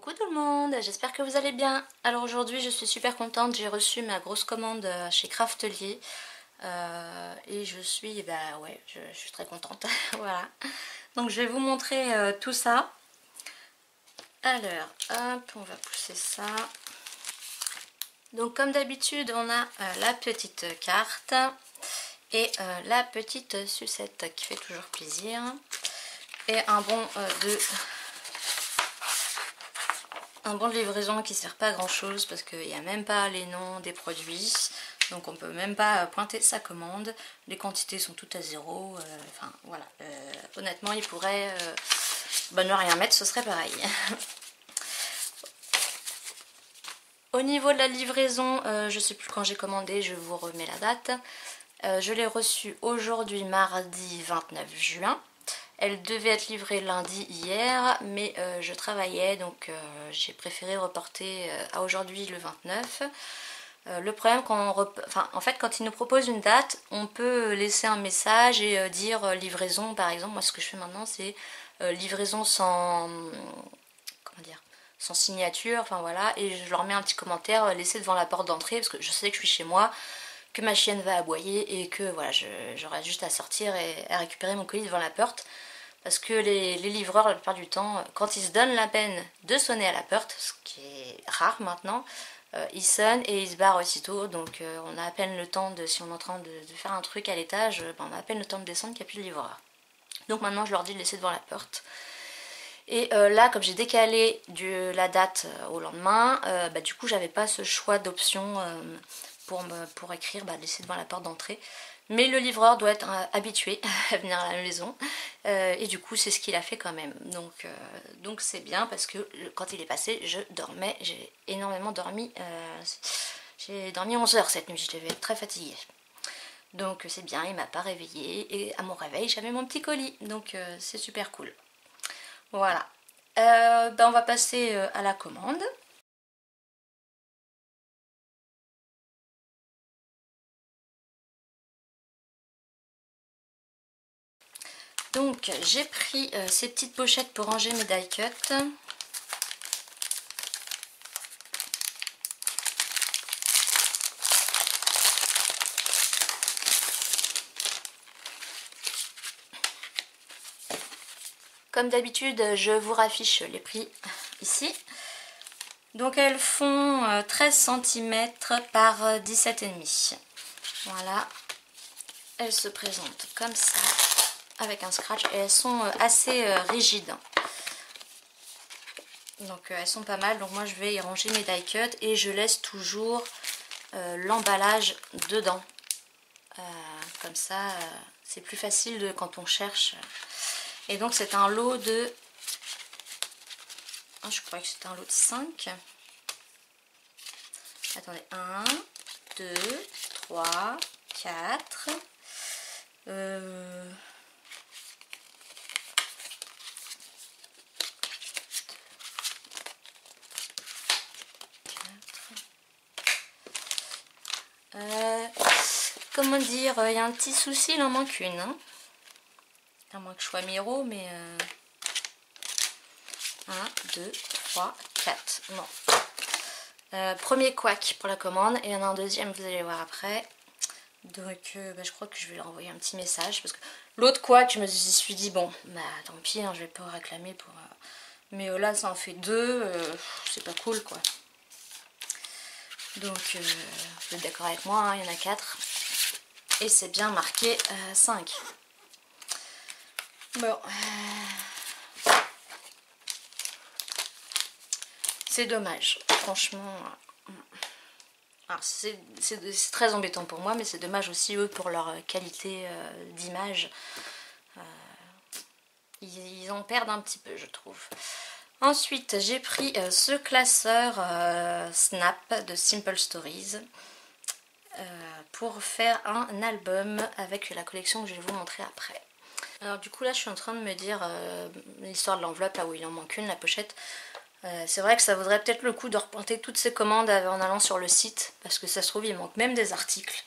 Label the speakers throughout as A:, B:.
A: Coucou tout le monde, j'espère que vous allez bien. Alors aujourd'hui je suis super contente, j'ai reçu ma grosse commande chez Craftelier et je suis, je suis très contente. Voilà, donc je vais vous montrer tout ça. Alors hop, on va pousser ça. Donc comme d'habitude on a la petite carte et la petite sucette qui fait toujours plaisir et un bon de livraison qui sert pas à grand chose parce qu'il n'y a même pas les noms des produits, donc on peut même pas pointer sa commande, les quantités sont toutes à zéro, enfin voilà, honnêtement il pourrait ne rien mettre, ce serait pareil. Au niveau de la livraison, je sais plus quand j'ai commandé, je vous remets la date. Je l'ai reçue aujourd'hui mardi 29 juin. Elle devait être livrée lundi hier, mais je travaillais, donc j'ai préféré reporter à aujourd'hui le 29. Le problème, en fait, quand ils nous proposent une date, on peut laisser un message et dire livraison, par exemple. Moi, ce que je fais maintenant, c'est livraison sans, comment dire, sans signature, enfin voilà, et je leur mets un petit commentaire laissé devant la porte d'entrée, parce que je sais que je suis chez moi, que ma chienne va aboyer et que voilà, j'aurai juste à sortir et à récupérer mon colis devant la porte. Parce que les livreurs, la plupart du temps, quand ils se donnent la peine de sonner à la porte, ce qui est rare maintenant, ils sonnent et ils se barrent aussitôt. Donc on a à peine le temps de, si on est en train de faire un truc à l'étage, on a à peine le temps de descendre qu'il n'y a plus de livreur. Donc maintenant je leur dis de laisser devant la porte. Et là, comme j'ai décalé la date au lendemain, du coup j'avais pas ce choix d'option pour écrire laisser devant la porte d'entrée. Mais le livreur doit être habitué à venir à la maison et du coup c'est ce qu'il a fait quand même. Donc c'est bien parce que quand il est passé, je dormais, j'ai énormément dormi. J'ai dormi 11 heures cette nuit, je devais être très fatiguée. Donc c'est bien, il m'a pas réveillée et à mon réveil j'avais mon petit colis, donc c'est super cool. Voilà, on va passer à la commande. Donc j'ai pris ces petites pochettes pour ranger mes die cuts. Comme d'habitude, je vous raffiche les prix ici. Donc elles font 13 cm par 17,5. Voilà, elles se présentent comme ça, avec un scratch, et elles sont assez rigides. Donc elles sont pas mal, donc moi je vais y ranger mes die cuts et je laisse toujours l'emballage dedans. Comme ça, c'est plus facile quand on cherche. Et donc c'est un lot de... je croyais que c'était un lot de 5. Attendez, 1, 2, 3, 4... comment dire, il y a un petit souci, il en manque une. Hein. À moins que je sois Miro, mais... 1, 2, 3, 4. Non. Premier couac pour la commande. Et il y en a un deuxième, vous allez voir après. Donc je crois que je vais leur envoyer un petit message. Parce que l'autre couac, je me suis dit, bon, tant pis, hein, je vais pas réclamer pour... Mais là, ça en fait 2. C'est pas cool, quoi. Donc, vous êtes d'accord avec moi, hein, il y en a 4. Et c'est bien marqué 5. Bon. C'est dommage. Franchement, c'est très embêtant pour moi, mais c'est dommage aussi, eux, pour leur qualité d'image. Ils en perdent un petit peu, je trouve. Ensuite, j'ai pris ce classeur Snap de Simple Stories pour faire un album avec la collection que je vais vous montrer après. Alors du coup là je suis en train de me dire l'histoire de l'enveloppe, là où il en manque une, la pochette. C'est vrai que ça vaudrait peut-être le coup de reporter toutes ces commandes en allant sur le site, parce que ça se trouve il manque même des articles.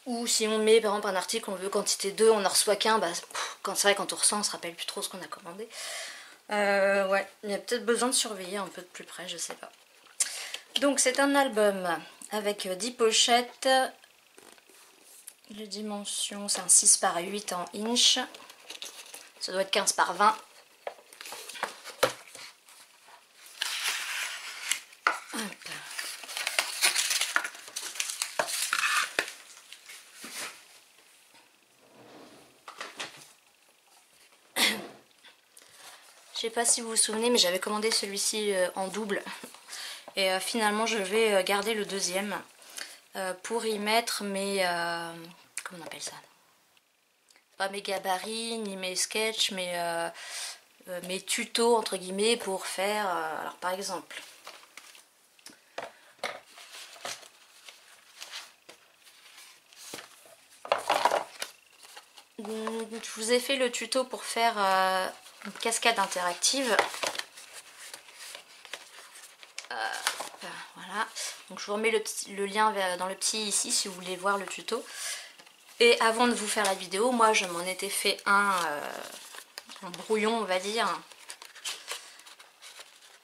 A: Ou si on met par exemple un article, on veut quantité 2, on n'en reçoit qu'un, quand c'est vrai quand on ressent on se rappelle plus trop ce qu'on a commandé. Ouais, il y a peut-être besoin de surveiller un peu de plus près, je sais pas. Donc c'est un album avec 10 pochettes. Les dimensions, c'est un 6 par 8 en inch. Ça doit être 15 par 20. Hop. Je sais pas si vous vous souvenez, mais j'avais commandé celui-ci en double. Et finalement, je vais garder le deuxième pour y mettre mes... comment on appelle ça? Pas mes gabarits, ni mes sketchs, mais mes tutos, entre guillemets, pour faire... alors, par exemple... Je vous ai fait le tuto pour faire une cascade interactive. Voilà. Donc je vous remets le lien dans le petit ici si vous voulez voir le tuto. Et avant de vous faire la vidéo, moi je m'en étais fait un brouillon, on va dire.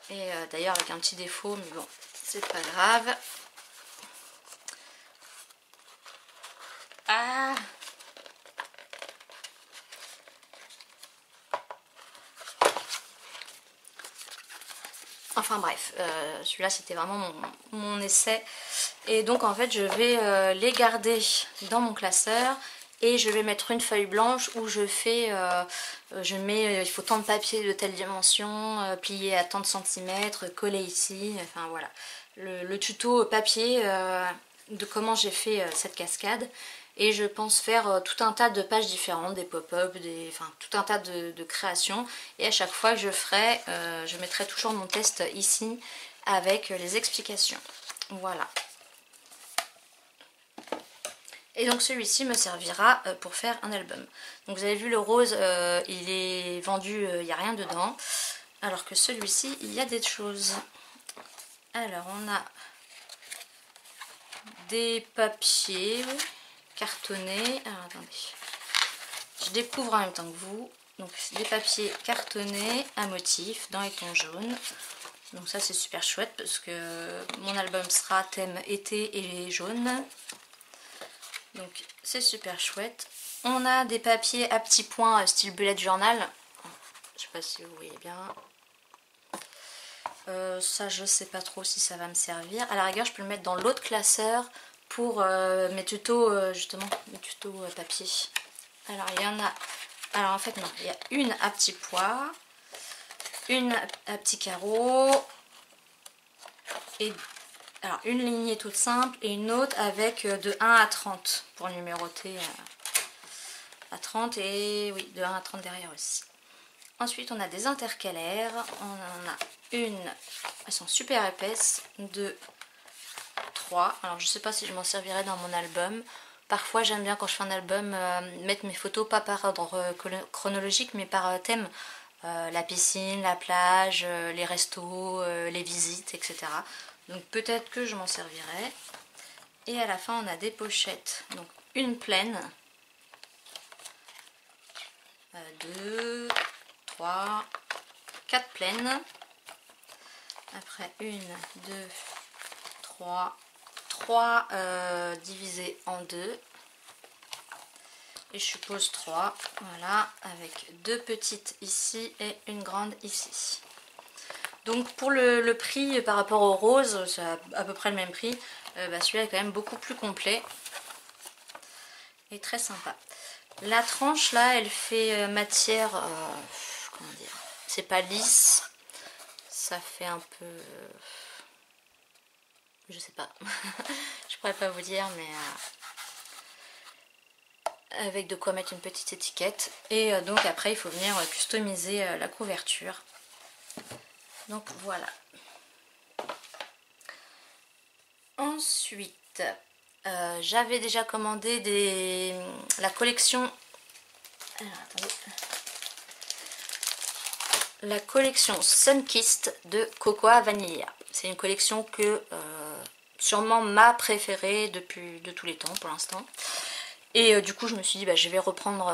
A: Et d'ailleurs avec un petit défaut, mais bon, c'est pas grave. Ah! Enfin bref, celui-là c'était vraiment mon essai. Et donc en fait je vais les garder dans mon classeur. Et je vais mettre une feuille blanche où je fais, je mets, il faut tant de papier de telle dimension, plié à tant de centimètres, collé ici, enfin voilà. Le tuto papier de comment j'ai fait cette cascade. Et je pense faire tout un tas de pages différentes, des pop-up, enfin tout un tas de créations. Et à chaque fois que je ferai, je mettrai toujours mon test ici avec les explications. Voilà. Et donc celui-ci me servira pour faire un album. Donc vous avez vu le rose, il est vendu, il n'y a rien dedans. Alors que celui-ci, il y a des choses. Alors on a des papiers cartonnés. Alors attendez, je découvre en même temps que vous. Donc des papiers cartonnés à motifs dans les tons jaunes. Donc ça c'est super chouette parce que mon album sera thème été et jaune. Donc c'est super chouette. On a des papiers à petits points style bullet journal. Je sais pas si vous voyez bien. Ça je sais pas trop si ça va me servir. À la rigueur je peux le mettre dans l'autre classeur pour mes tutos justement, mes tutos papier. Alors il y en a. Alors en fait non, il y a une à petits pois, une à petits carreaux et alors une lignée toute simple et une autre avec de 1 à 30 pour numéroter à 30 et oui de 1 à 30 derrière aussi. Ensuite on a des intercalaires, on en a une, elles sont super épaisses, 2, 3. Alors je sais pas si je m'en servirai dans mon album. Parfois j'aime bien quand je fais un album mettre mes photos pas par ordre chronologique mais par thème. La piscine, la plage, les restos, les visites, etc. Donc peut-être que je m'en servirai. Et à la fin on a des pochettes. Donc une pleine. 2, 3, 4 pleines. Après 1, 2, 3, 3 divisées en 2. Et je suppose 3. Voilà, avec 2 petites ici et une grande ici. Donc pour le prix par rapport au rose, c'est à peu près le même prix. Celui-là est quand même beaucoup plus complet. Et très sympa. La tranche là, elle fait matière, comment dire, c'est pas lisse. Ça fait un peu... je sais pas. Je pourrais pas vous dire, mais... avec de quoi mettre une petite étiquette. Et donc après, il faut venir customiser la couverture. Donc voilà. Ensuite, j'avais déjà commandé la collection... Alors, attendez. La collection Sunkissed de Cocoa Vanilla. C'est une collection que sûrement ma préférée de tous les temps pour l'instant. Et du coup je me suis dit je vais reprendre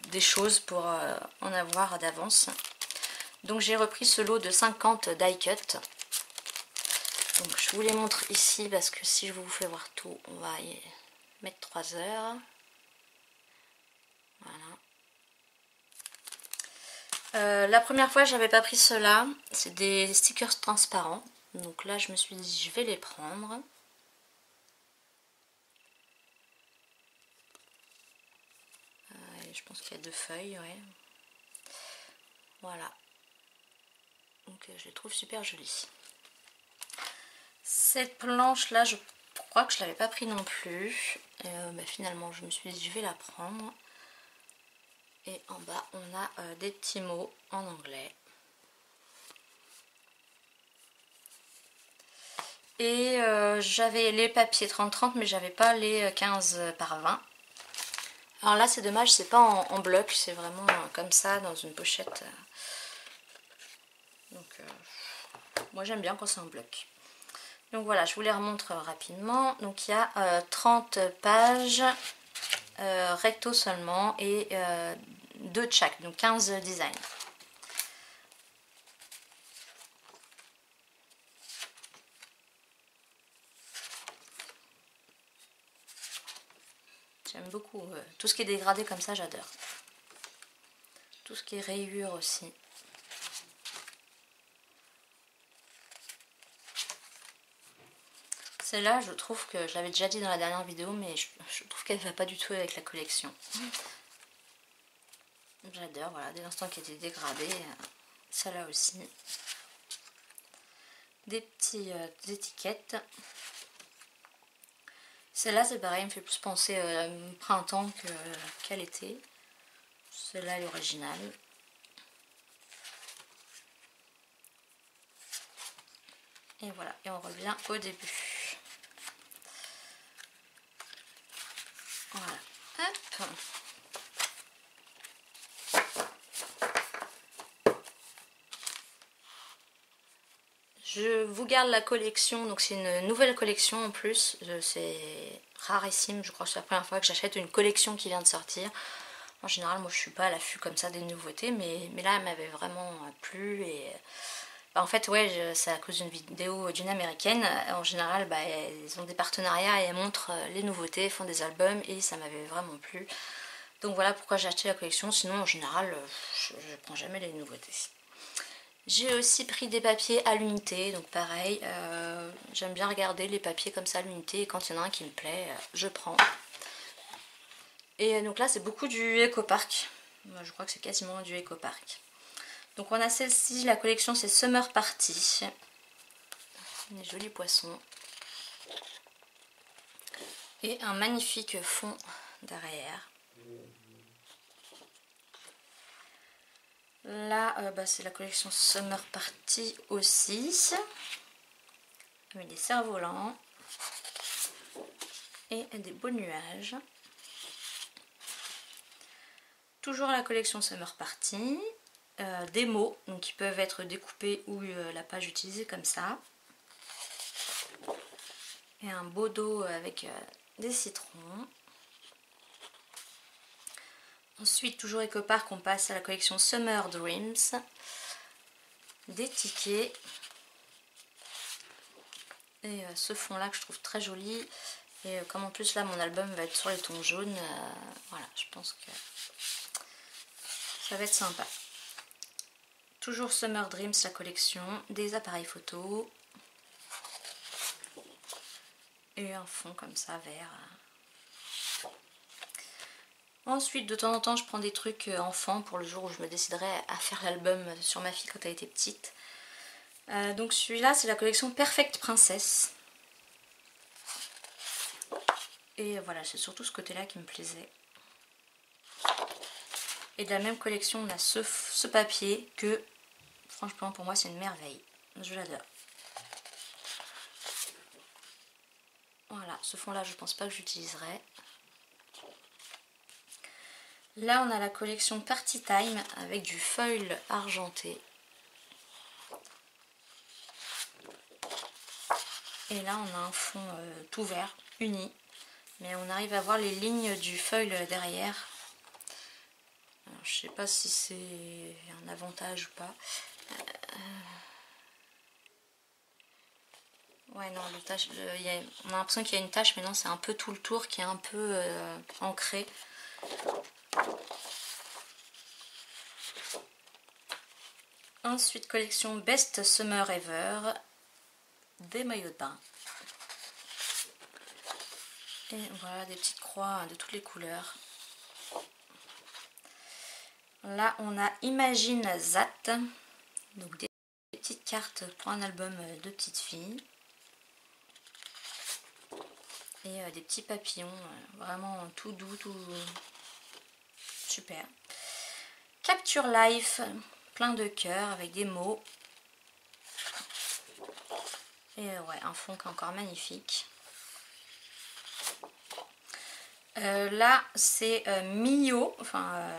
A: des choses pour en avoir d'avance. Donc j'ai repris ce lot de 50 die cut. Donc je vous les montre ici parce que si je vous fais voir tout, on va y mettre 3 heures. Voilà. La première fois j'avais pas pris ceux-là, c'est des stickers transparents. Donc là je me suis dit je vais les prendre. Je pense qu'il y a 2 feuilles, ouais. Voilà. Donc je les trouve super jolies. Cette planche là je crois que je l'avais pas pris non plus. Finalement je me suis dit je vais la prendre. Et en bas on a des petits mots en anglais. Et j'avais les papiers 30-30 mais j'avais pas les 15 par 20. Alors là c'est dommage, c'est pas en bloc, c'est vraiment comme ça dans une pochette. Donc moi j'aime bien quand c'est en bloc. Donc voilà, je vous les remontre rapidement. Donc il y a 30 pages recto seulement et 2 de chaque, donc 15 designs. J'aime beaucoup tout ce qui est dégradé comme ça, j'adore. Tout ce qui est rayures aussi. Celle-là, je trouve que, je l'avais déjà dit dans la dernière vidéo, mais je trouve qu'elle ne va pas du tout avec la collection. J'adore, voilà, dès l'instant qu'elle était dégradée, celle-là aussi. Des petites étiquettes. Celle-là, c'est pareil, elle me fait plus penser printemps qu'à l'été. Celle-là est l'original. Et voilà, et on revient au début. Voilà, hop. Je vous garde la collection, donc c'est une nouvelle collection en plus, c'est rarissime, je crois que c'est la première fois que j'achète une collection qui vient de sortir. En général, moi je suis pas à l'affût comme ça des nouveautés, mais là elle m'avait vraiment plu et... En fait, ouais, c'est à cause d'une vidéo d'une américaine. En général, elles ont des partenariats et elles montrent les nouveautés, font des albums et ça m'avait vraiment plu. Donc voilà pourquoi j'ai acheté la collection, sinon en général, je prends jamais les nouveautés. J'ai aussi pris des papiers à l'unité, donc pareil, j'aime bien regarder les papiers comme ça à l'unité et quand il y en a un qui me plaît, je prends. Et donc là c'est beaucoup du Ecopark, je crois que c'est quasiment du Ecopark. Donc on a celle-ci, la collection c'est Summer Party, des jolis poissons. Et un magnifique fond derrière. Là, c'est la collection Summer Party aussi. Avec des cerfs-volants. Et des beaux nuages. Toujours la collection Summer Party. Des mots, donc qui peuvent être découpés ou la page utilisée comme ça. Et un beau dos avec des citrons. Ensuite, toujours Ecopark, on passe à la collection Summer Dreams. Des tickets. Et ce fond là que je trouve très joli. Et comme en plus là mon album va être sur les tons jaunes, voilà, je pense que ça va être sympa. Toujours Summer Dreams, la collection, des appareils photo. Et un fond comme ça, vert. Ensuite, de temps en temps, je prends des trucs enfants pour le jour où je me déciderai à faire l'album sur ma fille quand elle était petite. Donc celui-là, c'est la collection Perfect Princess. Et voilà, c'est surtout ce côté-là qui me plaisait. Et de la même collection, on a ce papier que, franchement, pour moi, c'est une merveille. Je l'adore. Voilà, ce fond-là, je pense pas que j'utiliserai. Là, on a la collection Party Time avec du foil argenté. Et là, on a un fond tout vert, uni. Mais on arrive à voir les lignes du foil derrière. je sais pas si c'est un avantage ou pas. Ouais, non, on a l'impression qu'il y a une tache, mais non, c'est un peu tout le tour qui est un peu ancré. Ensuite, collection Best Summer Ever, des maillots de bain. Et voilà, des petites croix de toutes les couleurs. Là, on a Imagine Zat, donc des petites cartes pour un album de petites filles. Et des petits papillons, vraiment tout doux, tout super. Capture Life, plein de cœurs avec des mots. Et ouais, un fond qui est encore magnifique. Là, c'est Mio, enfin,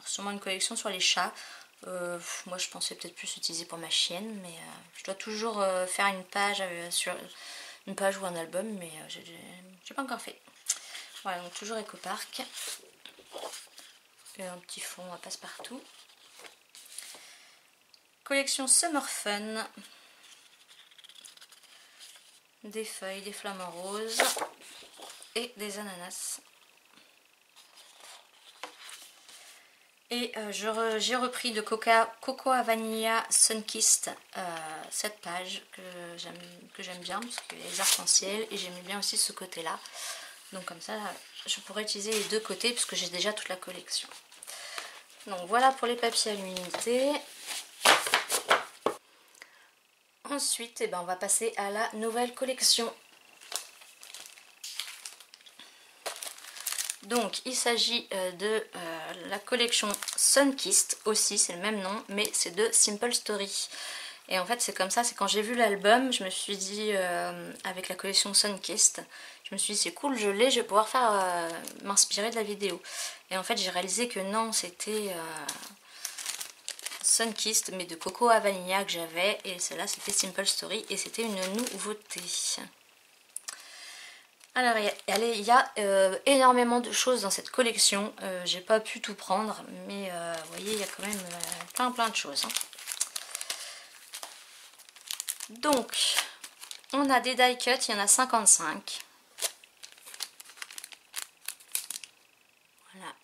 A: sûrement une collection sur les chats. Moi, je pensais peut-être plus utiliser pour ma chienne, mais je dois toujours faire une page ou un album, mais j'ai pas encore fait. Voilà, donc toujours Ecopark. Et un petit fond à passe-partout. Collection Summer Fun. Des feuilles, des flamants roses et des ananas. Et j'ai repris de Cocoa Vanilla Sunkissed cette page que j'aime bien parce qu'il y a les arcs-en-ciel et j'aimais bien aussi ce côté là. Donc comme ça je pourrais utiliser les deux côtés puisque j'ai déjà toute la collection. Donc voilà pour les papiers à l'unité. Ensuite, on va passer à la nouvelle collection. Donc, il s'agit de la collection Sunkissed aussi, c'est le même nom, mais c'est de Simple Story. Et en fait, c'est comme ça, c'est quand j'ai vu l'album, je me suis dit, avec la collection Sunkissed, je me suis dit, c'est cool, je l'ai, je vais pouvoir faire m'inspirer de la vidéo. Et en fait, j'ai réalisé que non, c'était Sunkissed, mais de Coco à Vanilla que j'avais, et celle-là c'était Simple Story, et c'était une nouveauté. Alors il y a énormément de choses dans cette collection, j'ai pas pu tout prendre, mais vous voyez, il y a quand même plein de choses. Hein. Donc, on a des die cuts, il y en a 55. Voilà.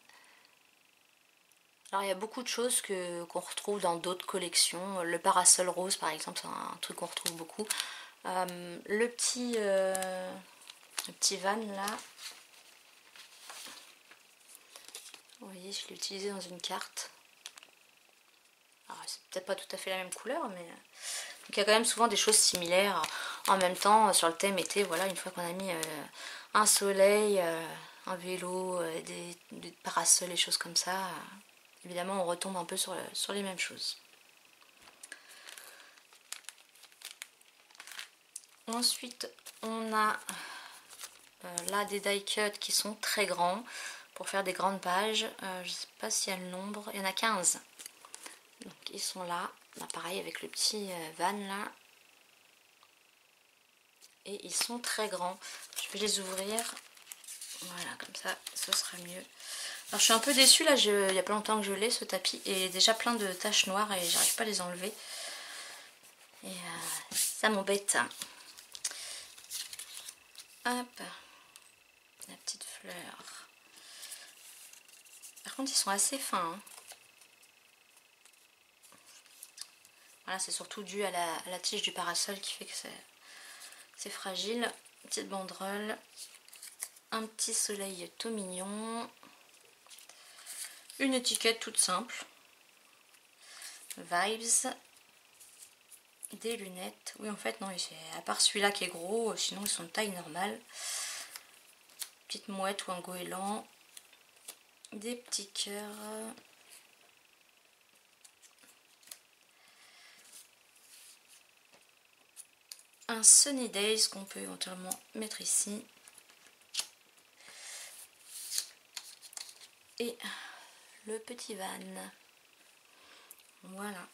A: Alors il y a beaucoup de choses qu'on retrouve dans d'autres collections. Le parasol rose par exemple, c'est un truc qu'on retrouve beaucoup. Le petit van là. Vous voyez, je l'ai utilisé dans une carte. Alors c'est peut-être pas tout à fait la même couleur, mais... Donc il y a quand même souvent des choses similaires. En même temps, sur le thème été, voilà, une fois qu'on a mis un soleil, un vélo, des parasols, des choses comme ça... Évidemment, on retombe un peu sur les mêmes choses. Ensuite, on a là des die cuts qui sont très grands pour faire des grandes pages. Je ne sais pas s'il y a le nombre. Il y en a 15. Donc, ils sont là. Là, pareil avec le petit van là. Et ils sont très grands. Je vais les ouvrir. Voilà, comme ça, ce sera mieux. Alors je suis un peu déçue là, il y a pas longtemps que je l'ai ce tapis et déjà plein de taches noires et j'arrive pas à les enlever. Et ça m'embête. Hop, la petite fleur. Par contre ils sont assez fins. Hein. Voilà, c'est surtout dû à la tige du parasol qui fait que c'est fragile. Une petite banderole. Un petit soleil tout mignon. Une étiquette toute simple. Vibes. Des lunettes. Oui, en fait, non, à part celui-là qui est gros, sinon ils sont de taille normale. Petite mouette ou un goéland. Des petits cœurs. Un Sunny Days qu'on peut éventuellement mettre ici. Et le petit van. Voilà.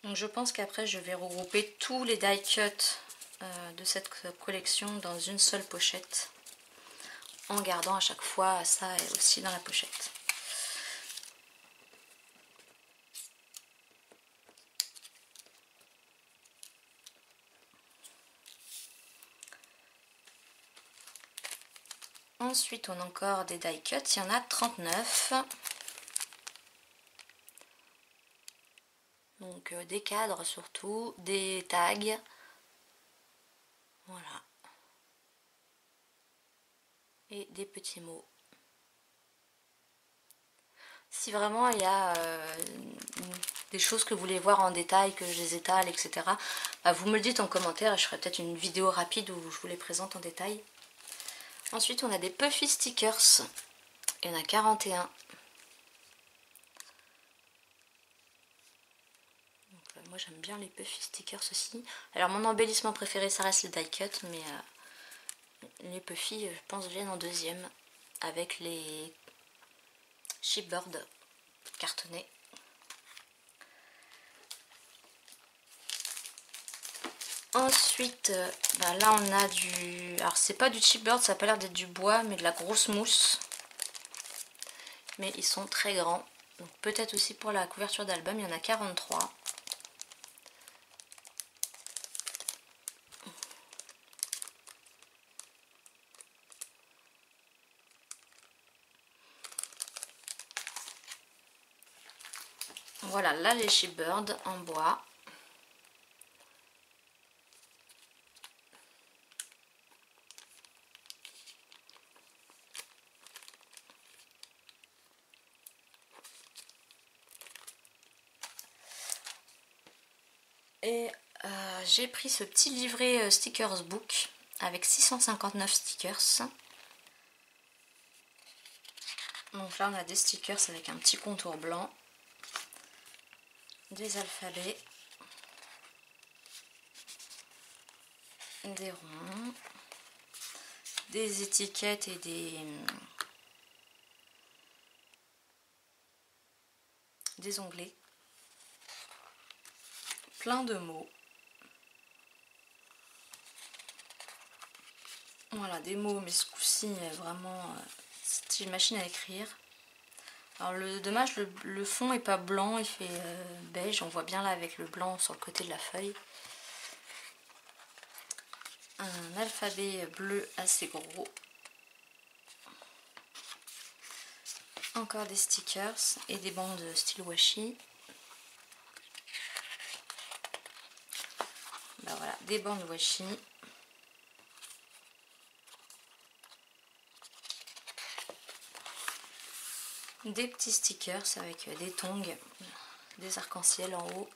A: Donc je pense qu'après je vais regrouper tous les die cuts de cette collection dans une seule pochette, en gardant à chaque fois ça aussi dans la pochette. Ensuite, on a encore des die cuts, il y en a 39. Donc des cadres surtout, des tags. Voilà. Et des petits mots. Si vraiment il y a des choses que vous voulez voir en détail, que je les étale, etc., bah, vous me le dites en commentaire et je ferai peut-être une vidéo rapide où je vous les présente en détail. Ensuite, on a des Puffy stickers. Il y en a 41. Donc, moi, j'aime bien les Puffy stickers aussi. Alors, mon embellissement préféré, ça reste les die cut, mais les Puffy, je pense, viennent en deuxième avec les chipboard cartonnés. Ensuite, bah là on a du... Alors c'est pas du chipboard, ça a pas l'air d'être du bois, mais de la grosse mousse. Mais ils sont très grands. Donc peut-être aussi pour la couverture d'album, il y en a 43. Voilà, là les chipboards en bois. Et j'ai pris ce petit livret stickers book avec 659 stickers. Donc là on a des stickers avec un petit contour blanc, des alphabets, des ronds, des étiquettes et des onglets, plein de mots. Voilà, des mots, mais ce coup-ci vraiment style machine à écrire. Alors dommage, le fond est pas blanc, il fait beige, on voit bien là avec le blanc sur le côté de la feuille. Un alphabet bleu assez gros. Encore des stickers et des bandes style washi. Ben voilà, des bandes washi. Des petits stickers avec des tongs, des arcs-en-ciel en haut.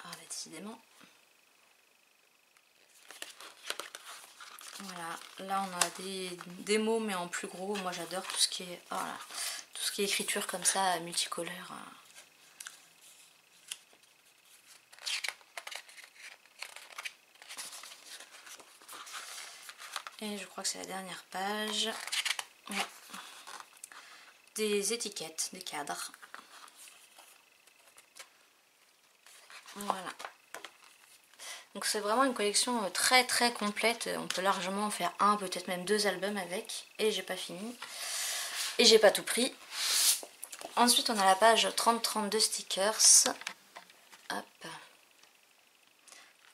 A: Ah, décidément. Voilà, là on a des mots mais en plus gros. Moi j'adore tout ce qui est, voilà, tout ce qui est écriture comme ça, multicolore. Et je crois que c'est la dernière page. Ouais. Des étiquettes, des cadres. Voilà. Donc c'est vraiment une collection très très complète. On peut largement en faire un, peut-être même 2 albums avec. Et j'ai pas fini. Et j'ai pas tout pris. Ensuite on a la page 30-32 stickers. Hop.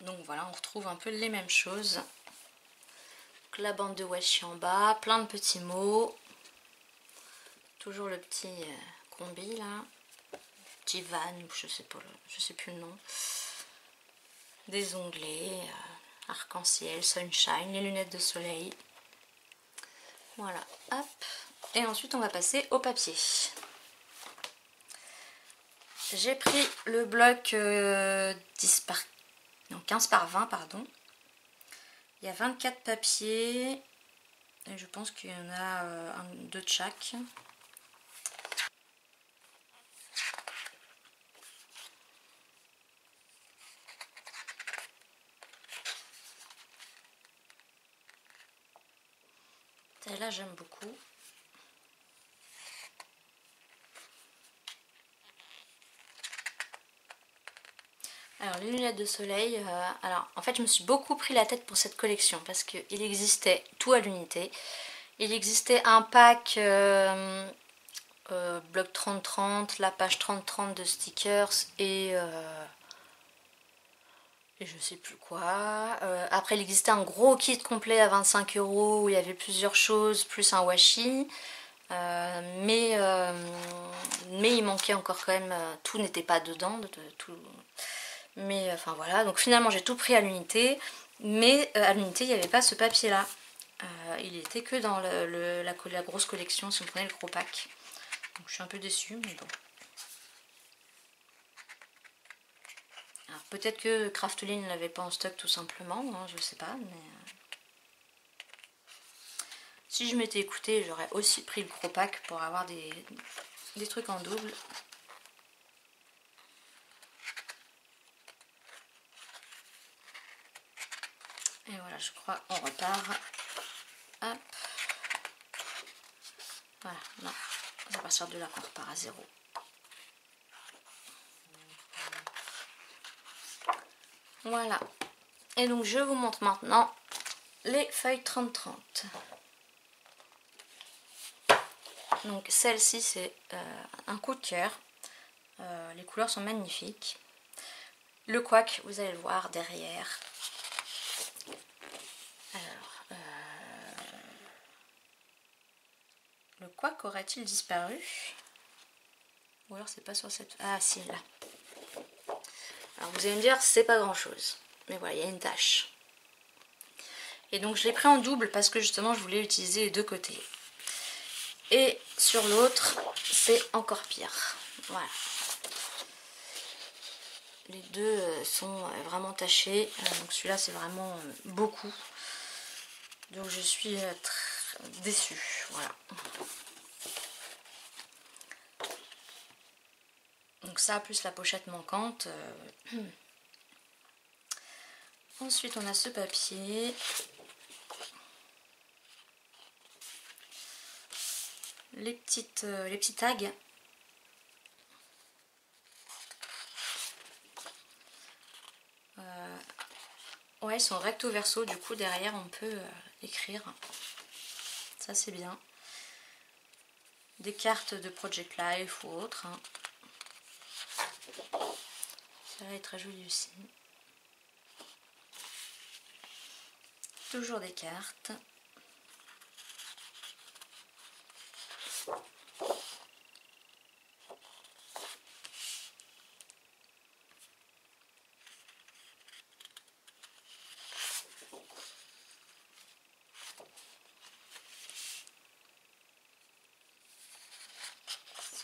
A: Donc voilà, on retrouve un peu les mêmes choses. Donc, la bande de washi en bas, plein de petits mots. Toujours le petit combi là. Petit van, je sais pas, je sais plus le nom. Des onglets, arc-en-ciel, sunshine, les lunettes de soleil. Voilà, hop. Et ensuite on va passer au papier. J'ai pris le bloc 15 par 20, pardon. Il y a 24 papiers. Et je pense qu'il y en a 2 de chaque. Celle-là j'aime beaucoup. Alors les lunettes de soleil, alors en fait je me suis beaucoup pris la tête pour cette collection parce qu'il existait tout à l'unité. Il existait un pack bloc 30-30, la page 30-30 de stickers et je sais plus quoi. Après il existait un gros kit complet à 25 € où il y avait plusieurs choses, plus un washi. Mais il manquait encore quand même, tout n'était pas dedans, tout. Mais enfin voilà, donc finalement j'ai tout pris à l'unité, mais à l'unité il n'y avait pas ce papier là. Il était que dans la grosse collection si on prenait le gros pack. Donc je suis un peu déçue, mais bon. Alors peut-être que Craftly ne l'avait pas en stock tout simplement, hein, je sais pas, mais... Si je m'étais écoutée, j'aurais aussi pris le gros pack pour avoir des trucs en double. Et voilà, je crois on repart. Hop. Voilà, non, c'est à partir de là qu'on repart à 0. Voilà. Et donc je vous montre maintenant les feuilles 30-30. Donc celle-ci c'est un coup de cœur. Les couleurs sont magnifiques. Le couac, vous allez le voir derrière. Alors, le couac aurait-il disparu? Ou alors c'est pas sur cette... Ah si, là. Alors vous allez me dire, c'est pas grand chose. Mais voilà, il y a une tache. Et donc je l'ai pris en double parce que justement je voulais utiliser les deux côtés. Et sur l'autre, c'est encore pire. Voilà. Les deux sont vraiment tachés. Donc celui-là c'est vraiment beaucoup. Donc je suis très déçue. Voilà. Donc ça plus la pochette manquante. Ensuite on a ce papier. Les petits tags. Ouais, ils sont recto verso, du coup derrière on peut écrire. Ça c'est bien. Des cartes de Project Life ou autre. Hein. Ça est très joli aussi. Toujours des cartes.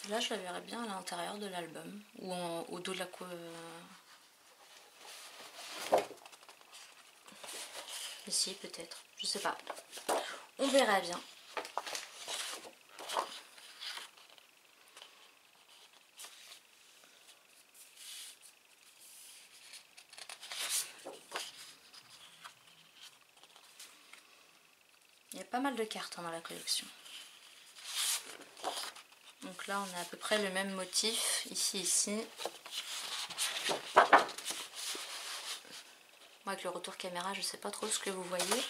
A: Là je la verrais bien à l'intérieur de l'album ou au dos de la ici peut-être, je sais pas, on verra bien. Il y a pas mal de cartes dans la collection. Donc là on a à peu près le même motif, ici. Moi avec le retour caméra je sais pas trop ce que vous voyez.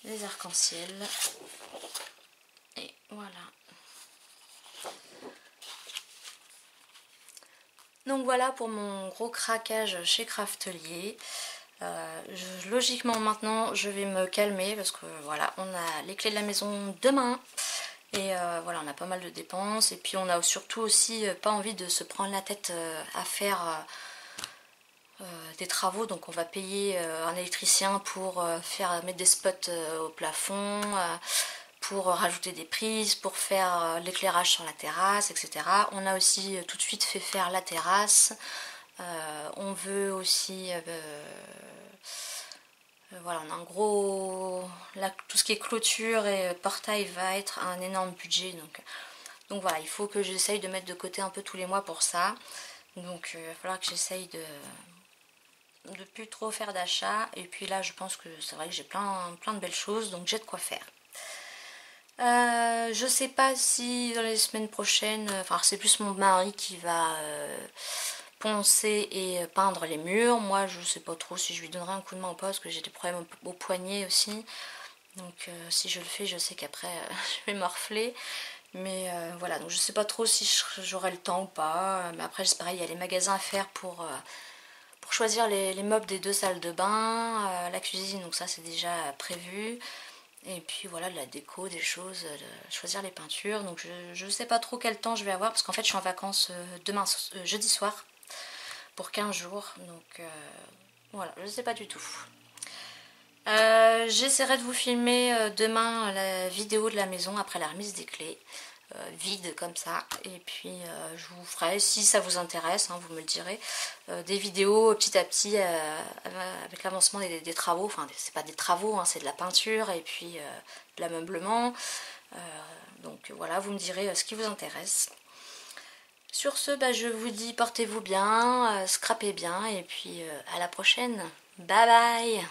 A: Les arcs-en-ciel. Et voilà. Donc voilà pour mon gros craquage chez Craftelier. Logiquement maintenant je vais me calmer parce que voilà, on a les clés de la maison demain. Et voilà, on a pas mal de dépenses et puis on a surtout aussi pas envie de se prendre la tête à faire des travaux. Donc on va payer un électricien pour mettre des spots au plafond, pour rajouter des prises, pour faire l'éclairage sur la terrasse, etc. On a aussi tout de suite fait faire la terrasse. On veut aussi... voilà, on a un gros... Là, tout ce qui est clôture et portail va être un énorme budget. Donc voilà, il faut que j'essaye de mettre de côté un peu tous les mois pour ça. Donc il va falloir que j'essaye de plus trop faire d'achats. Et puis là, je pense que c'est vrai que j'ai plein de belles choses. Donc j'ai de quoi faire. Je sais pas si dans les semaines prochaines... Enfin, c'est plus mon mari qui va... poncer et peindre les murs. Moi je sais pas trop si je lui donnerai un coup de main ou pas parce que j'ai des problèmes au poignet aussi. Donc si je le fais, je sais qu'après je vais morfler. Mais voilà, donc je sais pas trop si j'aurai le temps ou pas. Mais après c'est pareil, il y a les magasins à faire pour choisir les meubles des 2 salles de bain, la cuisine, donc ça c'est déjà prévu. Et puis voilà, de la déco, des choses, choisir les peintures. Donc je sais pas trop quel temps je vais avoir parce qu'en fait je suis en vacances jeudi soir pour 15 jours. Donc voilà, je sais pas du tout. J'essaierai de vous filmer demain la vidéo de la maison après la remise des clés. Vide comme ça, et puis je vous ferai, si ça vous intéresse, hein, vous me le direz, des vidéos petit à petit avec l'avancement des travaux. Enfin c'est pas des travaux, hein, c'est de la peinture et puis de l'ameublement. Donc voilà, vous me direz ce qui vous intéresse. Sur ce, bah, je vous dis portez-vous bien, scrapez bien, et puis à la prochaine. Bye bye.